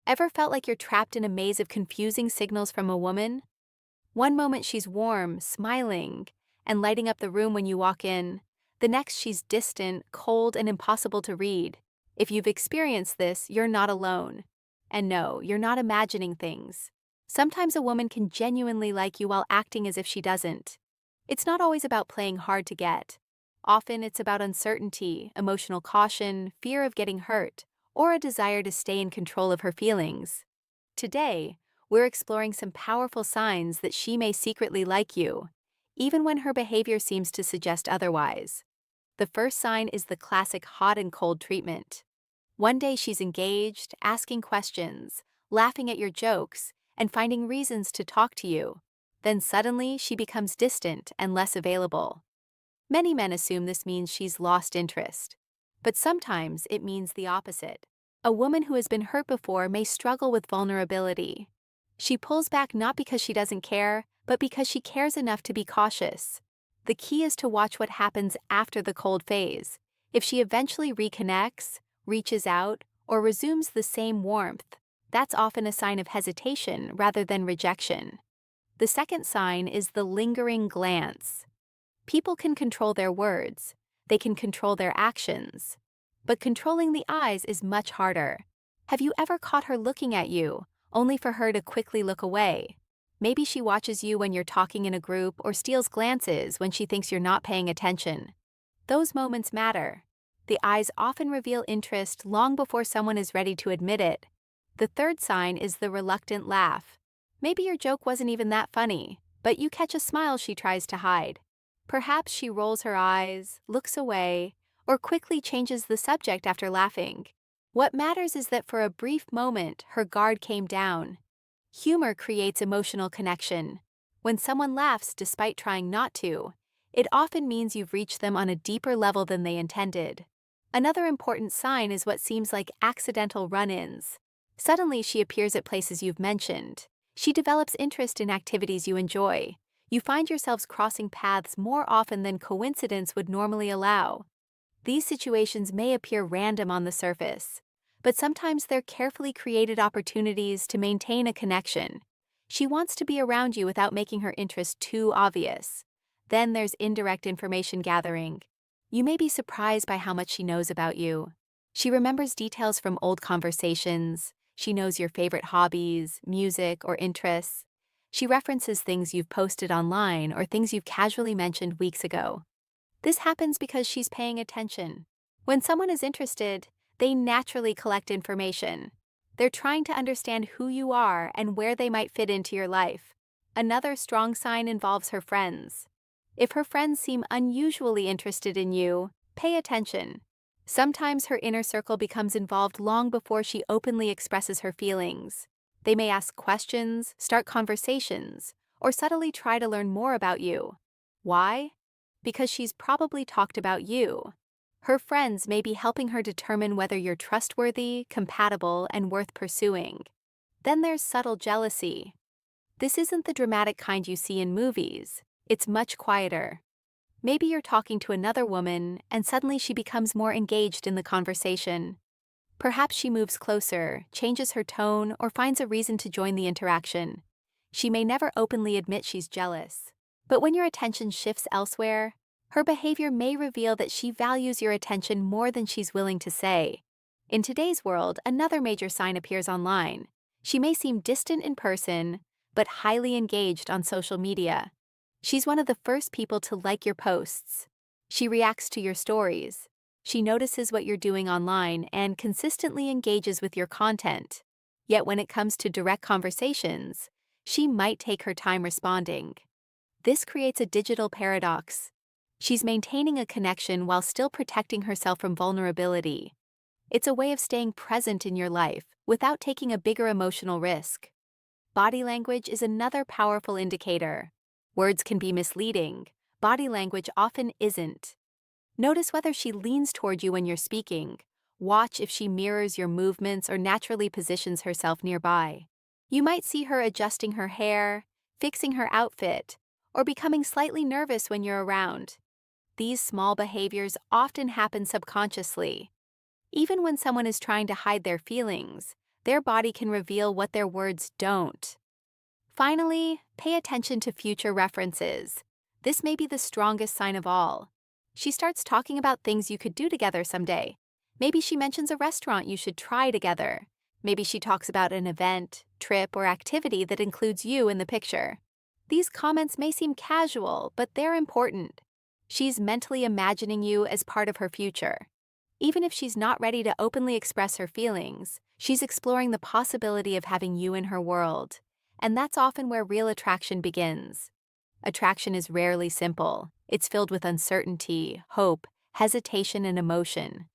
Ever felt like you're trapped in a maze of confusing signals from a woman? One moment she's warm, smiling, and lighting up the room when you walk in. The next she's distant, cold, and impossible to read. If you've experienced this, you're not alone. And no, you're not imagining things. Sometimes a woman can genuinely like you while acting as if she doesn't. It's not always about playing hard to get. Often it's about uncertainty, emotional caution, fear of getting hurt, or a desire to stay in control of her feelings. Today, we're exploring some powerful signs that she may secretly like you, even when her behavior seems to suggest otherwise. The first sign is the classic hot and cold treatment. One day she's engaged, asking questions, laughing at your jokes, and finding reasons to talk to you. Then suddenly she becomes distant and less available. Many men assume this means she's lost interest. But sometimes it means the opposite. A woman who has been hurt before may struggle with vulnerability. She pulls back not because she doesn't care, but because she cares enough to be cautious. The key is to watch what happens after the cold phase. If she eventually reconnects, reaches out, or resumes the same warmth, that's often a sign of hesitation rather than rejection. The second sign is the lingering glance. People can control their words, they can control their actions, but controlling the eyes is much harder. Have you ever caught her looking at you, only for her to quickly look away? Maybe she watches you when you're talking in a group or steals glances when she thinks you're not paying attention. Those moments matter. The eyes often reveal interest long before someone is ready to admit it. The third sign is the reluctant laugh. Maybe your joke wasn't even that funny, but you catch a smile she tries to hide. Perhaps she rolls her eyes, looks away, or quickly changes the subject after laughing. What matters is that for a brief moment, her guard came down. Humor creates emotional connection. When someone laughs despite trying not to, it often means you've reached them on a deeper level than they intended. Another important sign is what seems like accidental run-ins. Suddenly she appears at places you've mentioned. She develops interest in activities you enjoy. You find yourselves crossing paths more often than coincidence would normally allow. These situations may appear random on the surface, but sometimes they're carefully created opportunities to maintain a connection. She wants to be around you without making her interest too obvious. Then there's indirect information gathering. You may be surprised by how much she knows about you. She remembers details from old conversations. She knows your favorite hobbies, music, or interests. She references things you've posted online or things you've casually mentioned weeks ago. This happens because she's paying attention. When someone is interested, they naturally collect information. They're trying to understand who you are and where they might fit into your life. Another strong sign involves her friends. If her friends seem unusually interested in you, pay attention. Sometimes her inner circle becomes involved long before she openly expresses her feelings. They may ask questions, start conversations, or subtly try to learn more about you. Why? Because she's probably talked about you. Her friends may be helping her determine whether you're trustworthy, compatible, and worth pursuing. Then there's subtle jealousy. This isn't the dramatic kind you see in movies. It's much quieter. Maybe you're talking to another woman, and suddenly she becomes more engaged in the conversation. Perhaps she moves closer, changes her tone, or finds a reason to join the interaction. She may never openly admit she's jealous. But when your attention shifts elsewhere, her behavior may reveal that she values your attention more than she's willing to say. In today's world, another major sign appears online. She may seem distant in person, but highly engaged on social media. She's one of the first people to like your posts. She reacts to your stories. She notices what you're doing online and consistently engages with your content. Yet when it comes to direct conversations, she might take her time responding. This creates a digital paradox. She's maintaining a connection while still protecting herself from vulnerability. It's a way of staying present in your life without taking a bigger emotional risk. Body language is another powerful indicator. Words can be misleading. Body language often isn't. Notice whether she leans toward you when you're speaking. Watch if she mirrors your movements or naturally positions herself nearby. You might see her adjusting her hair, fixing her outfit, or becoming slightly nervous when you're around. These small behaviors often happen subconsciously. Even when someone is trying to hide their feelings, Their body can reveal what their words don't. Finally, pay attention to future references. This may be the strongest sign of all. She starts talking about things you could do together someday. Maybe she mentions a restaurant you should try together. Maybe she talks about an event, trip, or activity that includes you in the picture. These comments may seem casual, but they're important. She's mentally imagining you as part of her future. Even if she's not ready to openly express her feelings, she's exploring the possibility of having you in her world. And that's often where real attraction begins. Attraction is rarely simple. It's filled with uncertainty, hope, hesitation, and emotion.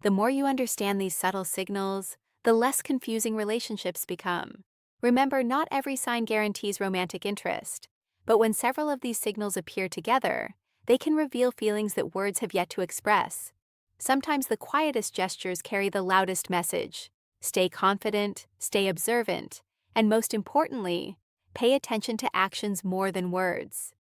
The more you understand these subtle signals, the less confusing relationships become. Remember, not every sign guarantees romantic interest, but when several of these signals appear together, they can reveal feelings that words have yet to express. Sometimes the quietest gestures carry the loudest message. Stay confident, stay observant, and most importantly, pay attention to actions more than words.